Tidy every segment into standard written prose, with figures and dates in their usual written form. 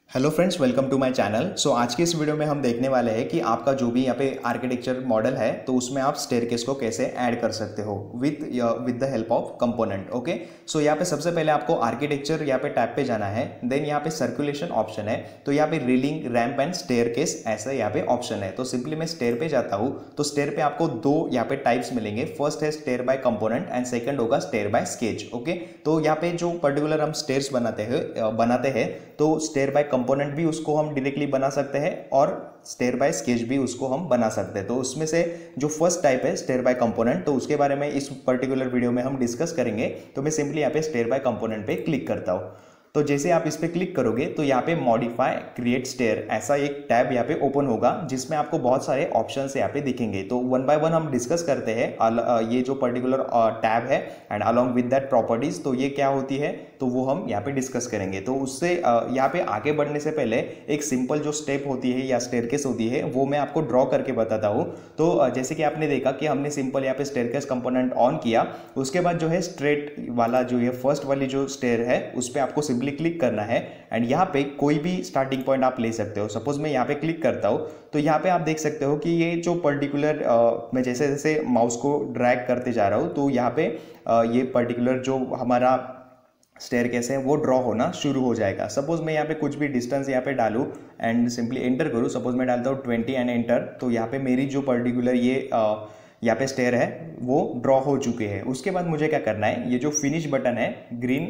Hello friends, welcome to my channel. So आज के इस वीडियो में हम देखने वाले हैं कि आपका जो भी यहाँ पे आर्किटेक्चर मॉडल है तो उसमें आप स्टेयरकेस को कैसे ऐड कर सकते हो with the help of component. Okay, so यहाँ पे सबसे पहले आपको आर्किटेक्चर यहाँ पे टैब पे जाना है। देन यहाँ पे सर्कुलेशन ऑप्शन है, तो यहाँ पे रेलिंग, रैंप एंड स्टेयरकेस ऐसा यहाँ पे ऑप्शन है। तो सिंपली मैं स्टेयर पे जाता हूँ तो स्टेयर पे आपको दो यहाँ पे टाइप्स मिलेंगे। फर्स्ट है stair by component and second होगा स्टेयर बाय स्केच। ओके, तो यहाँ पे जो पर्टिकुलर हम स्टेयर्स बनाते हैं तो स्टेयर बाय कंपोनेंट भी उसको हम डायरेक्टली बना सकते हैं और स्टेयर बाय स्केच भी उसको हम बना सकते हैं। तो उसमें से जो फर्स्ट टाइप है स्टेयर बाय कंपोनेंट, तो उसके बारे में इस पर्टिकुलर वीडियो में हम डिस्कस करेंगे। तो मैं सिंपली यहाँ पे स्टेयर बाय कंपोनेंट पे क्लिक करता हूँ। तो जैसे आप इस पे क्लिक करोगे तो यहाँ पे मॉडिफाई क्रिएट स्टेयर ऐसा एक टैब यहाँ पे ओपन होगा जिसमें आपको बहुत सारे ऑप्शंस यहाँ पे दिखेंगे। तो वन बाय वन हम डिस्कस करते हैं ये जो पर्टिकुलर टैब है and along with that properties तो ये क्या होती है तो वो हम यहाँ पे डिस्कस करेंगे। तो उससे यहाँ पे आगे बढ़ने से पहले एक सिंपल जो स्टेप होती है या स्टेयरकेस होती है वो मैं आपको ड्रॉ करके बताता हूँ। तो जैसे कि आपने देखा कि हमने सिंपल यहाँ पे स्टेयरकेस कंपोनेंट ऑन किया, उसके बाद जो है स्ट्रेट वाला जो है फर्स्ट वाली जो स्टेयर है उस पर आपको सिंपली क्लिक करना है एंड यहाँ पे कोई भी स्टार्टिंग पॉइंट आप ले सकते हो। सपोज मैं यहाँ पे क्लिक करता हूँ तो यहाँ पे आप देख सकते हो कि ये जो पर्टिकुलर मैं जैसे जैसे माउस को ड्रैग करते जा रहा हूँ तो यहाँ पे ये पर्टिकुलर जो हमारा स्टेयरकेस है वो ड्रॉ होना शुरू हो जाएगा। सपोज मैं यहाँ पे कुछ भी डिस्टेंस यहाँ पे डालूँ एंड सिंपली एंटर करूँ। सपोज मैं डालता हूँ 20 एंड एंटर, तो यहाँ पे मेरी जो पर्टिकुलर ये यहाँ पे स्टेयर है वो ड्रॉ हो चुके हैं। उसके बाद मुझे क्या करना है, ये जो फिनिश बटन है ग्रीन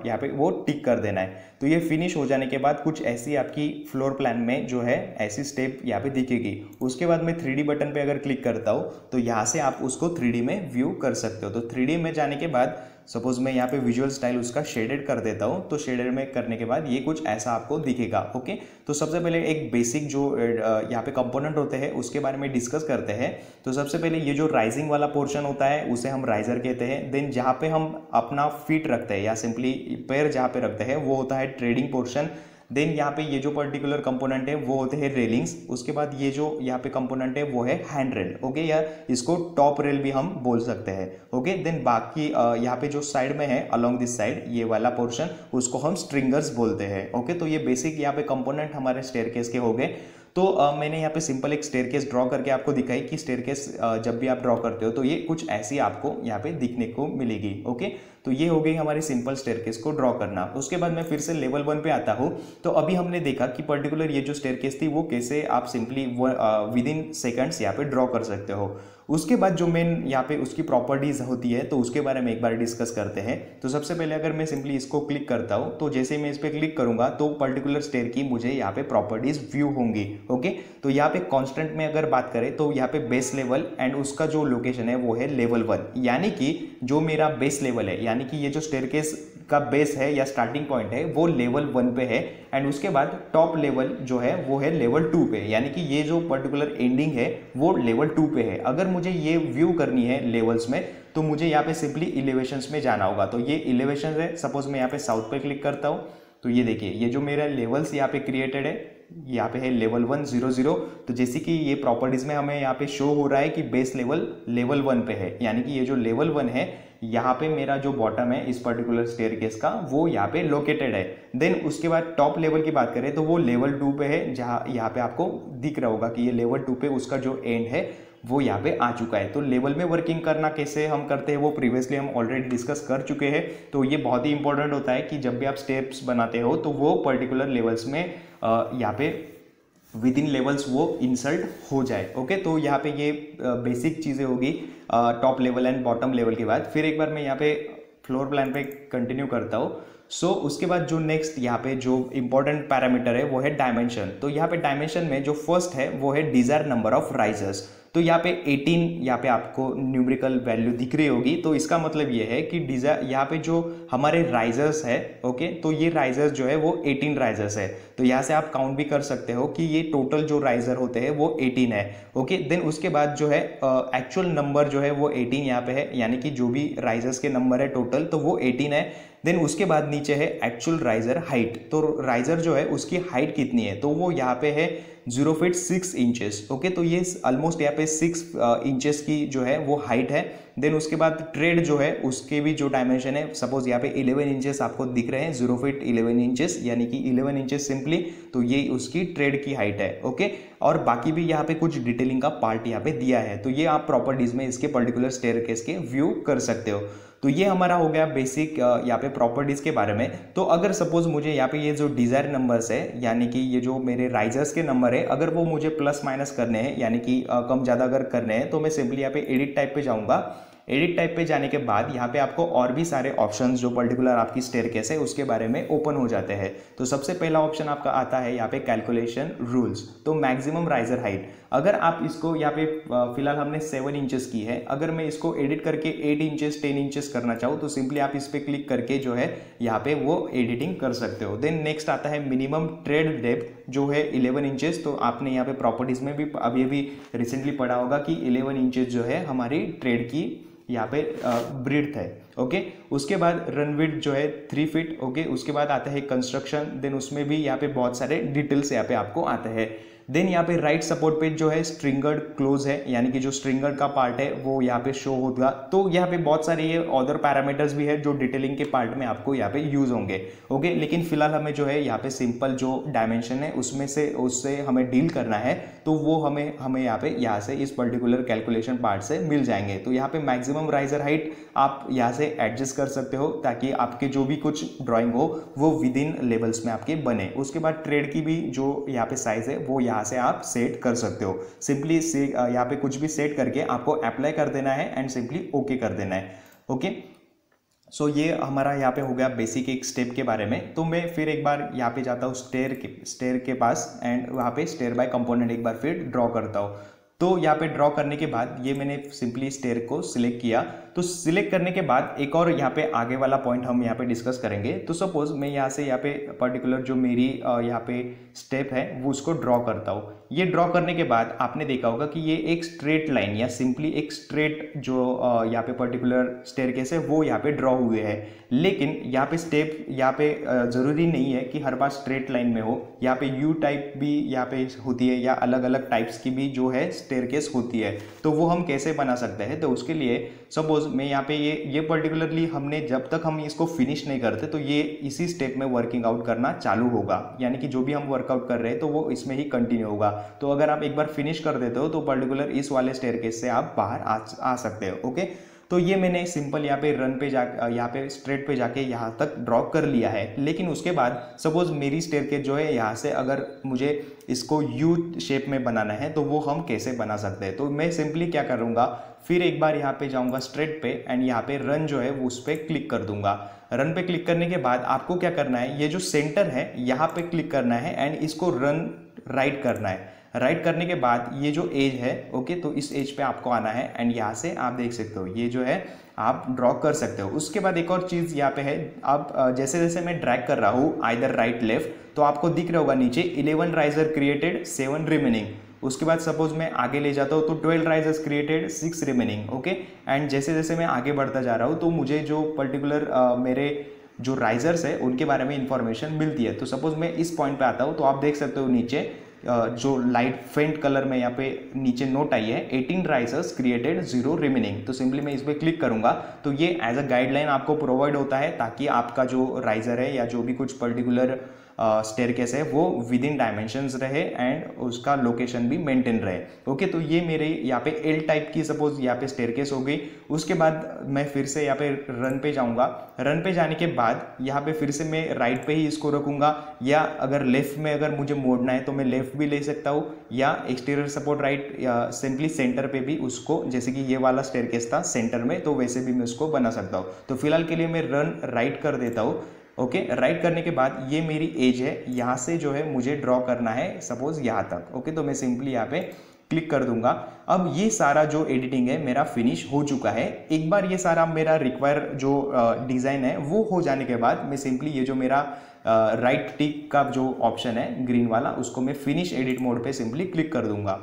यहाँ पे वो टिक कर देना है। तो ये फिनिश हो जाने के बाद कुछ ऐसी आपकी फ्लोर प्लान में जो है ऐसी स्टेप यहाँ पे दिखेगी। उसके बाद मैं 3D बटन पे अगर क्लिक करता हूँ तो यहाँ से आप उसको 3D में व्यू कर सकते हो। तो 3D में जाने के बाद सपोज मैं यहाँ पे विजुअल स्टाइल उसका शेडेड कर देता हूँ, तो शेडेड में करने के बाद ये कुछ ऐसा आपको दिखेगा। ओके, तो सबसे पहले एक बेसिक जो यहाँ पे कंपोनेंट होते हैं उसके बारे में डिस्कस करते हैं। तो सबसे पहले ये जो राइजिंग वाला पोर्शन होता है उसे हम राइजर कहते हैं। देन जहाँ पे हम अपना फीट रखते हैं या सिंपली पैर जहाँ पे रखते हैं वो होता है ट्रेडिंग पोर्शन। देन यहाँ पे ये जो पर्टिकुलर कंपोनेंट है वो होते हैं रेलिंग्स। उसके बाद ये जो यहाँ पे कंपोनेंट है वो है हैंड रेल। ओके, या इसको टॉप रेल भी हम बोल सकते हैं। ओके, देन बाकी यहाँ पे जो साइड में है अलोंग दिस साइड ये वाला पोर्शन उसको हम स्ट्रिंगर्स बोलते हैं। ओके, तो ये बेसिक यहाँ पे कंपोनेंट हमारे स्टेयरकेस के हो गए। तो मैंने यहाँ पे सिंपल एक स्टेयरकेस ड्रॉ करके आपको दिखाई कि स्टेयरकेस जब भी आप ड्रॉ करते हो तो ये कुछ ऐसी आपको यहाँ पे दिखने को मिलेगी। ओके, तो ये हो गई हमारी सिंपल स्टेयरकेस को ड्रॉ करना। उसके बाद मैं फिर से लेवल 1 पे आता हूँ। तो अभी हमने देखा कि पर्टिकुलर ये जो स्टेयरकेस थी वो कैसे आप सिंपली विद इन सेकंड्स यहाँ पे ड्रॉ कर सकते हो। उसके बाद जो मेन यहाँ पे उसकी प्रॉपर्टीज होती है तो उसके बारे में एक बार डिस्कस करते हैं। तो सबसे पहले अगर मैं सिंपली इसको क्लिक करता हूँ तो जैसे मैं इस पर क्लिक करूंगा तो पर्टिकुलर स्टेयर की मुझे यहाँ पे प्रॉपर्टीज व्यू होंगी। ओके, तो यहाँ पे कांस्टेंट में अगर बात करें तो यहाँ पे बेस लेवल एंड उसका जो लोकेशन है वो है लेवल 1, यानी कि जो मेरा बेस लेवल है यानी कि ये जो स्टेयरकेस का बेस है या स्टार्टिंग पॉइंट है वो लेवल 1 पे है एंड उसके बाद टॉप लेवल जो है वो है लेवल 2 पे, यानी कि ये जो पर्टिकुलर एंडिंग है वो लेवल 2 पे है। अगर मुझे ये व्यू करनी है लेवल्स में तो मुझे यहाँ पे सिंपली इलेवेशंस में जाना होगा। तो ये इलेवेशंस है। सपोज मैं यहाँ पे साउथ पे क्लिक करता हूँ तो ये देखिए ये जो मेरा लेवल्स यहाँ पे क्रिएटेड है यहाँ पे है लेवल 100। तो जैसे कि ये प्रॉपर्टीज में हमें यहाँ पे शो हो रहा है कि बेस लेवल 1 पे है, यानी कि ये जो लेवल 1 है यहाँ पे मेरा जो बॉटम है इस पर्टिकुलर स्टेयरकेस का वो यहाँ पे लोकेटेड है। देन उसके बाद टॉप लेवल की बात करें तो वो लेवल 2 पे है, जहाँ यहाँ पे आपको दिख रहा होगा कि ये लेवल 2 पे उसका जो एंड है वो यहाँ पे आ चुका है। तो लेवल में वर्किंग करना कैसे हम करते हैं वो प्रीवियसली हम ऑलरेडी डिस्कस कर चुके हैं। तो ये बहुत ही इंपॉर्टेंट होता है कि जब भी आप स्टेप्स बनाते हो तो वो पर्टिकुलर लेवल्स में यहाँ पे विद इन लेवल्स वो इंसर्ट हो जाए। ओके, तो यहाँ पे ये बेसिक चीज़ें होगी top level and bottom level के बाद। फिर एक बार मैं यहाँ पे फ्लोर प्लान पे कंटिन्यू करता हूँ। सो उसके बाद जो नेक्स्ट यहाँ पे जो इंपॉर्टेंट पैरामीटर है वो है डायमेंशन। तो यहाँ पे डायमेंशन में जो फर्स्ट है वो है डिजायर नंबर ऑफ राइजर्स। तो यहाँ पे 18 यहाँ पे आपको न्यूमेरिकल वैल्यू दिख रही होगी। तो इसका मतलब ये है कि डिजायर यहाँ पे जो हमारे राइजर्स है, ओके, तो ये राइजर्स जो है वो 18 राइजर्स है। तो यहाँ से आप काउंट भी कर सकते हो कि ये टोटल जो राइजर होते हैं वो 18 है। ओके, देन उसके बाद जो है एक्चुअल नंबर जो है वो 18 यहाँ पे है, यानी कि जो भी राइजर्स के नंबर है टोटल तो वो 18 है। देन उसके बाद नीचे है एक्चुअल राइजर हाइट। तो राइजर जो है उसकी हाइट कितनी है तो वो यहाँ पे है 0 फीट 6 इंचेस। ओके, तो ये ऑलमोस्ट यहाँ पे 6 इंचेस की जो है वो हाइट है। देन उसके बाद ट्रेड जो है उसके भी जो डायमेंशन है, सपोज यहाँ पे 11 इंचेस आपको दिख रहे हैं, 0 फीट 11 इंचेस, यानी कि 11 इंचेस सिंपली, तो ये उसकी ट्रेड की हाइट है। ओके, और बाकी भी यहाँ पे कुछ डिटेलिंग का पार्ट यहाँ पे दिया है, तो ये आप प्रॉपर्टीज में इसके पर्टिकुलर स्टेयरकेस के व्यू कर सकते हो। तो ये हमारा हो गया बेसिक यहाँ पे प्रॉपर्टीज के बारे में। तो अगर सपोज मुझे यहाँ पे ये जो डिजायर नंबर्स है, यानी कि ये जो मेरे राइजर्स के नंबर है, अगर वो मुझे प्लस माइनस करने हैं, यानी कि कम ज़्यादा अगर करने हैं, तो मैं सिंपली यहाँ पे एडिट टाइप पे जाऊँगा। एडिट टाइप पे जाने के बाद यहाँ पे आपको और भी सारे ऑप्शंस जो पर्टिकुलर आपकी स्टेयरकेस है उसके बारे में ओपन हो जाते हैं। तो सबसे पहला ऑप्शन आपका आता है यहाँ पे कैलकुलेशन रूल्स, तो मैक्सिमम राइजर हाइट। अगर आप इसको यहाँ पे फिलहाल हमने 7 इंचेस की है, अगर मैं इसको एडिट करके 8 इंचेस 10 इंचेस करना चाहूँ तो सिंपली आप इस पर क्लिक करके जो है यहाँ पे वो एडिटिंग कर सकते हो। देन नेक्स्ट आता है मिनिमम ट्रेड डेप्थ जो है 11 इंचेस। तो आपने यहाँ पे प्रॉपर्टीज में भी अभी रिसेंटली पढ़ा होगा कि 11 इंचेस जो है हमारी ट्रेड की यहाँ पे ब्रीथ है। ओके, उसके बाद रन विड्थ जो है 3 फीट। ओके, उसके बाद आता है कंस्ट्रक्शन, देन उसमें भी यहाँ पे बहुत सारे डिटेल्स यहाँ पे आपको आते हैं। देन यहाँ पे राइट सपोर्ट पेज जो है स्ट्रिंगर्ड क्लोज है, यानी कि जो स्ट्रिंगर्ड का पार्ट है वो यहाँ पे शो होगा। तो यहाँ पे बहुत सारे ये अदर पैरामीटर्स भी है जो डिटेलिंग के पार्ट में आपको यहाँ पे यूज होंगे। ओके, लेकिन फिलहाल हमें जो है यहाँ पे सिंपल जो डायमेंशन है उससे हमें डील करना है, तो वो हमें यहाँ से इस पर्टिकुलर कैलकुलेशन पार्ट से मिल जाएंगे। तो यहाँ पे मैक्सिमम राइजर हाइट आप यहाँ से एडजस्ट कर सकते हो ताकि आपके जो भी कुछ ड्राइंग हो वो विद इन लेवल्स में आपके बने। उसके बाद ट्रेड की भी जो यहाँ पे साइज है वो यहाँ से आप सेट कर सकते हो। सिंपली यहाँ पे कुछ भी सेट करके आपको अप्लाई कर देना है एंड सिंपली ओके कर देना है। ओके, सो ये हमारा यहाँ पे हो गया बेसिक एक स्टेप के बारे में। तो मैं फिर एक बार यहाँ पे जाता हूँ स्टेयर के पास एंड वहाँ पे स्टेयर बाय कंपोनेंट एक बार फिर ड्रॉ करता हूँ। तो यहाँ पे ड्रॉ करने के बाद ये मैंने सिंपली स्टेयर को सिलेक्ट किया। तो सिलेक्ट करने के बाद एक और यहाँ पे आगे वाला पॉइंट हम यहाँ पे डिस्कस करेंगे। तो सपोज मैं यहाँ से यहाँ पे पर्टिकुलर जो मेरी यहाँ पे स्टेप है वो उसको ड्रॉ करता हूँ। ये ड्रॉ करने के बाद आपने देखा होगा कि ये एक स्ट्रेट लाइन या सिंपली एक स्ट्रेट जो यहाँ पे पर्टिकुलर स्टेयरकेस है वो यहाँ पे ड्रॉ हुए है। लेकिन यहाँ पे स्टेप यहाँ पे जरूरी नहीं है कि हर बार स्ट्रेट लाइन में हो, यहाँ पे यू टाइप भी यहाँ पे होती है या अलग अलग टाइप्स की भी जो है स्टेयरकेस होती है। तो वो हम कैसे बना सकते हैं, तो उसके लिए सपोज मैं यहाँ पे ये पर्टिकुलरली हमने जब तक हम इसको फिनिश नहीं करते तो ये इसी स्टेप में वर्किंग आउट करना चालू होगा, यानी कि जो भी हम वर्कआउट कर रहे हैं तो वो इसमें ही कंटिन्यू होगा। तो अगर आप एक बार फिनिश कर देते हो तो पर्टिकुलर इस वाले स्टेयरकेस से आप बाहर आ सकते हो। ओके, तो ये मैंने सिंपल यहाँ पे रन पे यहाँ पे स्ट्रेट पे जाके यहाँ तक ड्रॉ कर लिया है। लेकिन उसके बाद सपोज मेरी स्टेयरकेस जो है यहाँ से अगर मुझे इसको यू शेप में बनाना है तो वो हम कैसे बना सकते हैं। तो मैं सिंपली क्या करूँगा, फिर एक बार यहाँ पे जाऊँगा स्ट्रेट पे एंड यहाँ पे रन जो है वो उस पर क्लिक कर दूंगा। रन पे क्लिक करने के बाद आपको क्या करना है, ये जो सेंटर है यहाँ पे क्लिक करना है एंड इसको रन राइट करना है। राइट करने के बाद ये जो एज है, ओके, तो इस एज पे आपको आना है एंड यहाँ से आप देख सकते हो ये जो है आप ड्रॉ कर सकते हो। उसके बाद एक और चीज़ यहाँ पे है, आप जैसे जैसे मैं ड्रैग कर रहा हूँ आइदर राइट लेफ्ट, तो आपको दिख रहा होगा नीचे 11 राइजर क्रिएटेड 7 रिमेनिंग। उसके बाद सपोज मैं आगे ले जाता हूँ तो 12 risers created 6 remaining. Okay, and जैसे जैसे मैं आगे बढ़ता जा रहा हूँ तो मुझे जो पर्टिकुलर मेरे जो राइजर्स है उनके बारे में इंफॉर्मेशन मिलती है। तो सपोज मैं इस पॉइंट पे आता हूँ तो आप देख सकते हो नीचे जो लाइट फेंट कलर में यहाँ पे नीचे नोट आई है 18 राइजर्स क्रिएटेड 0 रिमेनिंग। तो सिंपली मैं इस पर क्लिक करूंगा तो ये एज अ गाइडलाइन आपको प्रोवाइड होता है ताकि आपका जो राइजर है या जो भी कुछ पर्टिकुलर स्टेयरकेस है वो विद इन डायमेंशंस रहे एंड उसका लोकेशन भी मेंटेन रहे। ओके, तो ये मेरे यहाँ पे एल टाइप की सपोज यहाँ पे स्टेयरकेस हो गई। उसके बाद मैं फिर से यहाँ पे रन पे जाऊँगा। रन पे जाने के बाद यहाँ पे फिर से मैं राइट पे ही इसको रखूँगा, या अगर लेफ्ट में अगर मुझे मोड़ना है तो मैं लेफ्ट भी ले सकता हूँ, या एक्सटीरियर सपोर्ट राइट या सिंपली सेंटर पे भी उसको, जैसे कि ये वाला स्टेयरकेस था सेंटर में, तो वैसे भी मैं उसको बना सकता हूँ। तो फिलहाल के लिए मैं रन राइट कर देता हूँ। ओके, राइट करने के बाद ये मेरी एज है, यहाँ से जो है मुझे ड्रॉ करना है सपोज यहाँ तक। ओके, तो मैं सिंपली यहाँ पे क्लिक कर दूंगा। अब ये सारा जो एडिटिंग है मेरा फिनिश हो चुका है। एक बार ये सारा मेरा रिक्वायर जो डिज़ाइन है वो हो जाने के बाद मैं सिंपली ये जो मेरा राइट टिक का जो ऑप्शन है ग्रीन वाला, उसको मैं फिनिश एडिट मोड पे सिंपली क्लिक कर दूंगा।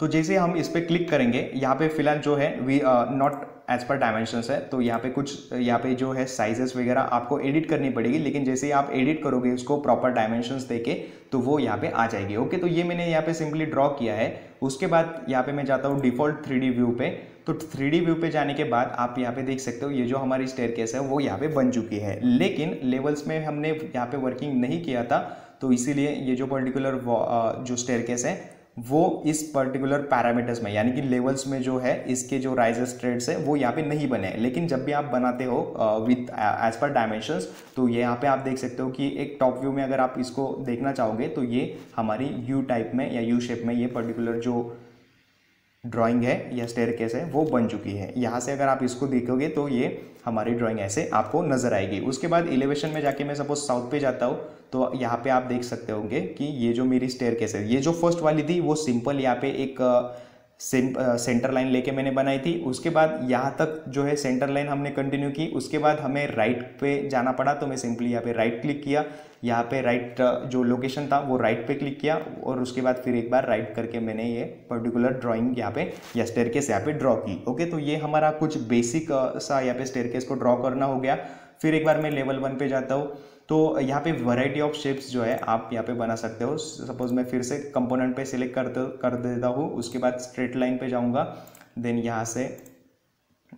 तो जैसे हम इस पर क्लिक करेंगे, यहाँ पे फिलहाल जो है we not as per dimensions है, तो यहाँ पे कुछ यहाँ पे जो है साइजेस वगैरह आपको एडिट करनी पड़ेगी, लेकिन जैसे ही आप एडिट करोगे उसको प्रॉपर डायमेंशंस देके तो वो यहाँ पे आ जाएगी। ओके, तो ये मैंने यहाँ पे सिंपली ड्रॉ किया है। उसके बाद यहाँ पे मैं जाता हूँ डिफॉल्ट 3D व्यू पे। तो 3D व्यू पे जाने के बाद आप यहाँ पे देख सकते हो ये जो हमारी स्टेयरकेस है वो यहाँ पे बन चुकी है, लेकिन लेवल्स में हमने यहाँ पे वर्किंग नहीं किया था, तो इसीलिए ये जो पर्टिकुलर जो स्टेयरकेस है वो इस पर्टिकुलर पैरामीटर्स में यानी कि लेवल्स में जो है इसके जो राइजेस स्ट्रेट्स है वो यहाँ पे नहीं बने। लेकिन जब भी आप बनाते हो विथ एज पर डायमेंशंस, तो ये यहाँ पे आप देख सकते हो कि एक टॉप व्यू में अगर आप इसको देखना चाहोगे तो ये हमारी यू टाइप में या यू शेप में ये पर्टिकुलर जो ड्राइंग है या स्टेयरकेस है वो बन चुकी है। यहाँ से अगर आप इसको देखोगे तो ये हमारी ड्राइंग ऐसे आपको नजर आएगी। उसके बाद एलिवेशन में जाके मैं सपोज साउथ पे जाता हूँ, तो यहाँ पे आप देख सकते होंगे कि ये जो मेरी स्टेयरकेस है, ये जो फर्स्ट वाली थी वो सिंपल यहाँ पे एक सेंटर लाइन लेके मैंने बनाई थी। उसके बाद यहाँ तक जो है सेंटर लाइन हमने कंटिन्यू की। उसके बाद हमें राइट पे जाना पड़ा, तो मैं सिंपली यहाँ पे राइट क्लिक किया, यहाँ पे राइट जो लोकेशन था वो राइट पे क्लिक किया, और उसके बाद फिर एक बार राइट करके मैंने ये पर्टिकुलर ड्राइंग यहाँ पे या स्टेयरकेस यहाँ पे ड्रॉ की। ओके, तो ये हमारा कुछ बेसिक सा यहाँ पे स्टेयरकेस को ड्रॉ करना हो गया। फिर एक बार मैं लेवल 1 पे जाता हूँ, तो यहाँ पे वैरायटी ऑफ शेप्स जो है आप यहाँ पे बना सकते हो। सपोज मैं फिर से कंपोनेंट पे सिलेक्ट कर देता हूँ, उसके बाद स्ट्रेट लाइन पे जाऊँगा, देन यहाँ से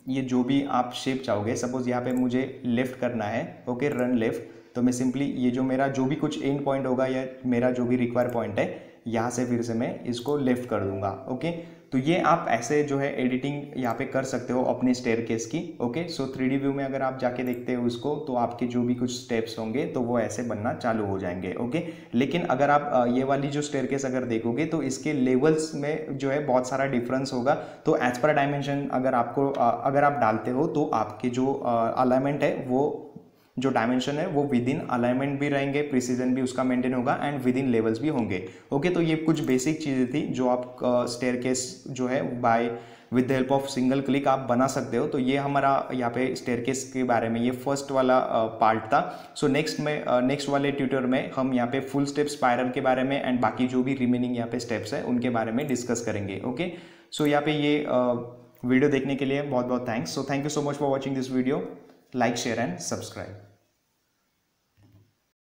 ये जो भी आप शेप चाहोगे, सपोज यहाँ पे मुझे लेफ्ट करना है, ओके, रन लेफ्ट, तो मैं सिंपली ये जो मेरा जो भी कुछ एंड पॉइंट होगा या मेरा जो भी रिक्वायर पॉइंट है, यहाँ से फिर से मैं इसको लेफ्ट कर दूंगा। ओके, तो ये आप ऐसे जो है एडिटिंग यहाँ पे कर सकते हो अपने स्टेयरकेस की। ओके, सो 3D व्यू में अगर आप जाके देखते हो उसको, तो आपके जो भी कुछ स्टेप्स होंगे तो वो ऐसे बनना चालू हो जाएंगे। ओके, लेकिन अगर आप ये वाली जो स्टेयरकेस अगर देखोगे तो इसके लेवल्स में जो है बहुत सारा डिफरेंस होगा। तो एज पर डायमेंशन अगर अगर आप डालते हो तो आपके जो अलाइनमेंट है वो जो डायमेंशन है वो विद इन अलाइनमेंट भी रहेंगे, प्रिसीजन भी उसका मेंटेन होगा एंड विद इन लेवल्स भी होंगे। ओके, तो ये कुछ बेसिक चीज़ें थी जो आप स्टेयरकेस जो है by with the help of single click आप बना सकते हो। तो ये हमारा यहाँ पे स्टेयरकेस के बारे में ये फर्स्ट वाला पार्ट था। सो नेक्स्ट वाले ट्यूटर में हम यहाँ पे फुल स्टेप स्पाइरल के बारे में एंड बाकी जो भी रिमेनिंग यहाँ पे स्टेप्स है उनके बारे में डिस्कस करेंगे। ओके, सो यहाँ पे ये वीडियो देखने के लिए बहुत बहुत thanks. So thank you so much for watching this video. Like, share and subscribe.